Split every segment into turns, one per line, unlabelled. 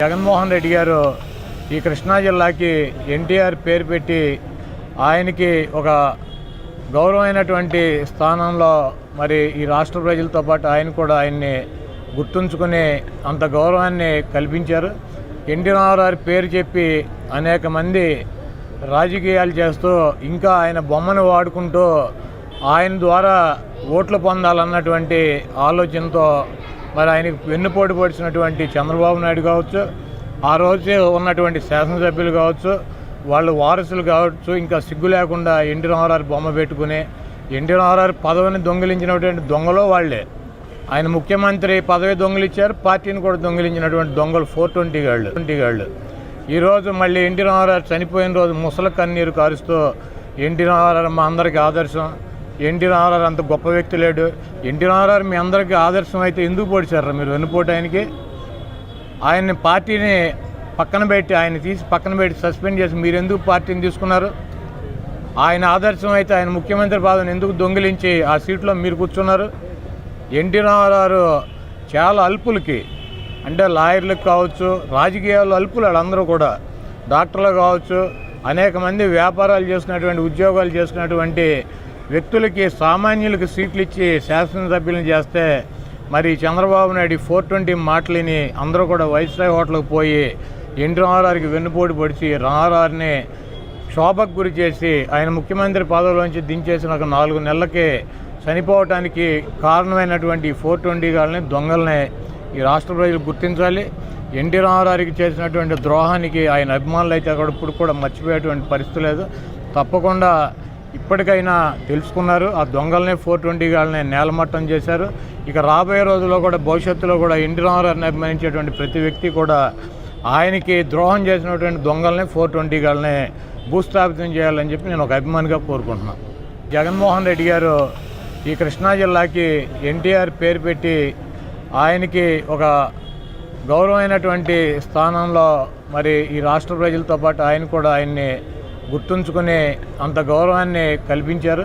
జగన్మోహన్ రెడ్డి గారు ఈ కృష్ణా జిల్లాకి ఎన్టీఆర్ పేరు పెట్టి ఆయనకి ఒక గౌరవమైనటువంటి స్థానంలో మరి ఈ రాష్ట్ర ప్రజలతో పాటు ఆయన్ని గుర్తుంచుకునే అంత గౌరవాన్ని కల్పించారు. ఎన్టీ రామారావు పేరు చెప్పి అనేక మంది రాజకీయాలు చేస్తూ ఇంకా ఆయన బొమ్మను వాడుకుంటూ ఆయన ద్వారా ఓట్లు పొందాలన్నటువంటి ఆలోచనతో మరి ఆయనకు వెన్నుపోటు పొడిచినటువంటి చంద్రబాబు నాయుడు కావచ్చు, ఆ రోజు ఉన్నటువంటి శాసనసభ్యులు కావచ్చు, వాళ్ళు వారసులు కావచ్చు, ఇంకా సిగ్గు లేకుండా ఎన్టీ రామారావు బొమ్మ పెట్టుకుని ఎన్టీ రామారావు పదవిని దొంగిలించినటువంటి దొంగలో వాళ్ళే. ఆయన ముఖ్యమంత్రి పదవి దొంగిలించారు, పార్టీని కూడా దొంగిలించినటువంటి దొంగలు 420 గాళ్ళు. ఈరోజు మళ్ళీ ఎన్టీ రామారావు చనిపోయిన రోజు ముసలి కన్నీరు కారుస్తూ ఎన్టీ రామారావు మా అందరికీ ఆదర్శం, ఎన్టీ రామారావు అంత గొప్ప వ్యక్తి లేడు, ఎన్టీ రామారావు మీ అందరికీ ఆదర్శం అయితే ఎందుకు పొడిచారు మీరు వెన్నుపోటు ఆయనకి? ఆయన్ని పార్టీని పక్కన పెట్టి తీసి పక్కన పెట్టి సస్పెండ్ చేసి మీరు ఎందుకు పార్టీని తీసుకున్నారు? ఆయన ఆదర్శం అయితే ఆయన ముఖ్యమంత్రి పదవిని ఎందుకు దొంగిలించి ఆ సీట్లో మీరు కూర్చున్నారు? ఎన్టీ రామారావు చాలా అల్పులకి, అంటే లాయర్లకు కావచ్చు, రాజకీయాల్లో అల్పులు వాళ్ళందరూ కూడా, డాక్టర్లు కావచ్చు, అనేక మంది వ్యాపారాలు చేసుకున్నటువంటి ఉద్యోగాలు చేసుకున్నటువంటి వ్యక్తులకి, సామాన్యులకి సీట్లు ఇచ్చి శాసనసభ్యులను చేస్తే మరి చంద్రబాబు నాయుడు 420 మాటలని అందరూ కూడా వైస్రాయ్ హోటల్కి పోయి ఎన్టీ రామారావుకి వెన్నుపోటు పొడిచి రామారావుని క్షోభకు గురి చేసి ఆయన ముఖ్యమంత్రి పదవిలోంచి దించేసిన ఒక 4 నెలలకే చనిపోవటానికి కారణమైనటువంటి 420 గాళ్ళని, దొంగల్ని ఈ రాష్ట్ర ప్రజలు గుర్తించాలి. ఎన్టీ రామారావుకి చేసినటువంటి ద్రోహానికి ఆయన అభిమానులు అయితే అక్కడ ఇప్పుడు కూడా మర్చిపోయేటువంటి పరిస్థితి లేదు. తప్పకుండా ఇప్పటికైనా తెలుసుకున్నారు. ఆ దొంగల్ని 420 గాళ్ళని నేలమట్టం చేశారు. ఇక రాబోయే రోజుల్లో కూడా భవిష్యత్తులో కూడా ఎన్టీ రామారావుని అభిమానించేటువంటి ప్రతి వ్యక్తి కూడా ఆయనకి ద్రోహం చేసినటువంటి దొంగల్ని 420 గాళ్ళని భూస్థాపితం చేయాలని చెప్పి నేను ఒక అభిమానిగా కోరుకుంటున్నాను. జగన్మోహన్ రెడ్డి గారు ఈ కృష్ణా జిల్లాకి ఎన్టీఆర్ పేరు పెట్టి ఆయనకి ఒక గౌరవమైనటువంటి స్థానంలో మరి ఈ రాష్ట్ర ప్రజలతో పాటు ఆయన్ని గుర్తుంచుకునే అంత గౌరవాన్ని కల్పించారు.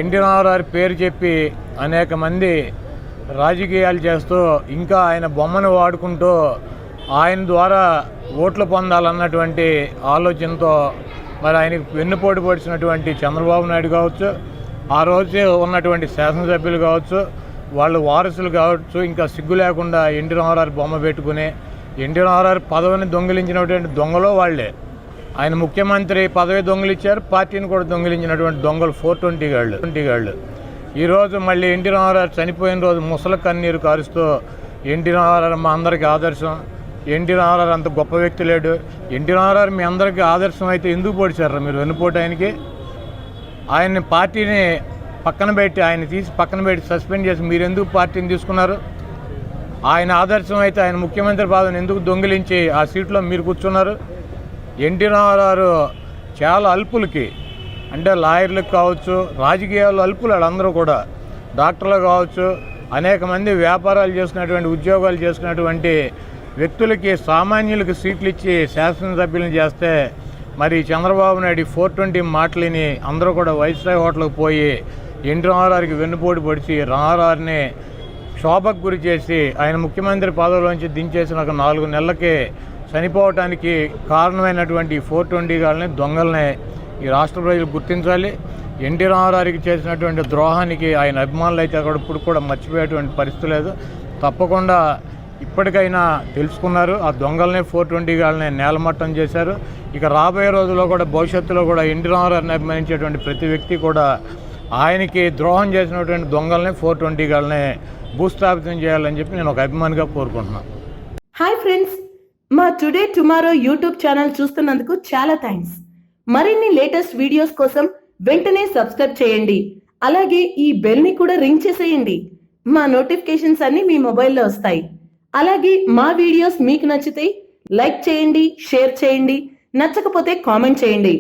ఎన్టీ రామారావు పేరు చెప్పి అనేక మంది రాజకీయాలు చేస్తూ ఇంకా ఆయన బొమ్మను వాడుకుంటూ ఆయన ద్వారా ఓట్లు పొందాలన్నటువంటి ఆలోచనతో మరి ఆయనకు వెన్నుపోటు పొడిచినటువంటి చంద్రబాబు నాయుడు కావచ్చు, ఆ రోజు ఉన్నటువంటి శాసనసభ్యులు కావచ్చు, వాళ్ళు వారసులు కావచ్చు, ఇంకా సిగ్గు లేకుండా ఎన్టీ రామారావు బొమ్మ పెట్టుకుని ఎన్టీ రామారావు పదవిని దొంగిలించినటువంటి దొంగలో వాళ్ళే. ఆయన ముఖ్యమంత్రి పదవి దొంగిలించారు, పార్టీని కూడా దొంగిలించినటువంటి దొంగలు 420 గాళ్ళు. ఈరోజు మళ్ళీ ఎన్టీ రామారావు చనిపోయిన రోజు ముసలి కన్నీరు కారుస్తూ ఎన్టీ రామారావు మా అందరికీ ఆదర్శం, ఎన్టీ రామారావు అంత గొప్ప వ్యక్తి లేడు, ఎన్టీ రామారావు మీ అందరికీ ఆదర్శం అయితే ఎందుకు పొడిచారు మీరు వెన్నుపోటు ఆయనకి? ఆయన్ని పార్టీని పక్కన పెట్టి తీసి పక్కన పెట్టి సస్పెండ్ చేసి మీరు ఎందుకు పార్టీని తీసుకున్నారు? ఆయన ఆదర్శం అయితే ఆయన ముఖ్యమంత్రి పదవిని ఎందుకు దొంగిలించి ఆ సీట్లో మీరు కూర్చున్నారు? ఎన్టీ రామారావు చాలా అల్పులకి, అంటే లాయర్లకు కావచ్చు, రాజకీయాల్లో అల్పులు వాళ్ళందరూ కూడా, డాక్టర్లు కావచ్చు, అనేక మంది వ్యాపారాలు చేసుకున్నటువంటి ఉద్యోగాలు చేసుకున్నటువంటి వ్యక్తులకి, సామాన్యులకి సీట్లు ఇచ్చి శాసనసభ్యులను చేస్తే మరి చంద్రబాబు నాయుడు 420 మాటలని అందరూ కూడా వైస్రాయ్ హోటల్కి పోయి ఎన్టీ రామారావుకి వెన్నుపోటు పొడిచి రామారావుని క్షోభకు గురి చేసి ఆయన ముఖ్యమంత్రి పదవిలోంచి దించేసిన ఒక 4 నెలలకే చనిపోవటానికి కారణమైనటువంటి 420 గాళ్ళని, దొంగల్ని ఈ రాష్ట్ర ప్రజలు గుర్తించాలి. ఎన్టీ రామారావుకి చేసినటువంటి ద్రోహానికి ఆయన అభిమానులు అయితే అక్కడ ఇప్పుడు కూడా మర్చిపోయేటువంటి పరిస్థితి లేదు. తప్పకుండా ఇప్పటికైనా తెలుసుకున్నారు. ఆ దొంగల్ని 420 గాళ్ళని నేలమట్టం చేశారు. ఇక రాబోయే రోజుల్లో కూడా భవిష్యత్తులో కూడా ఎన్టీ రామారావుని అభిమానించేటువంటి ప్రతి వ్యక్తి కూడా ఆయనకి ద్రోహం చేసినటువంటి దొంగల్ని 420 గాళ్ళని భూస్థాపితం చేయాలని చెప్పి నేను ఒక అభిమానిగా కోరుకుంటున్నాను.
హాయ్ ఫ్రెండ్స్, మా టుడే టుమారో యూట్యూబ్ ఛానల్ చూస్తున్నందుకు చాలా థ్యాంక్స్. మరిన్ని లేటెస్ట్ వీడియోస్ కోసం వెంటనే సబ్స్క్రైబ్ చేయండి. అలాగే ఈ బెల్ ని కూడా రింగ్ చేసేయండి. మా నోటిఫికేషన్స్ అన్ని మీ మొబైల్లో వస్తాయి. అలాగే మా వీడియోస్ మీకు నచ్చితే లైక్ చేయండి, షేర్ చేయండి, నచ్చకపోతే కామెంట్ చేయండి.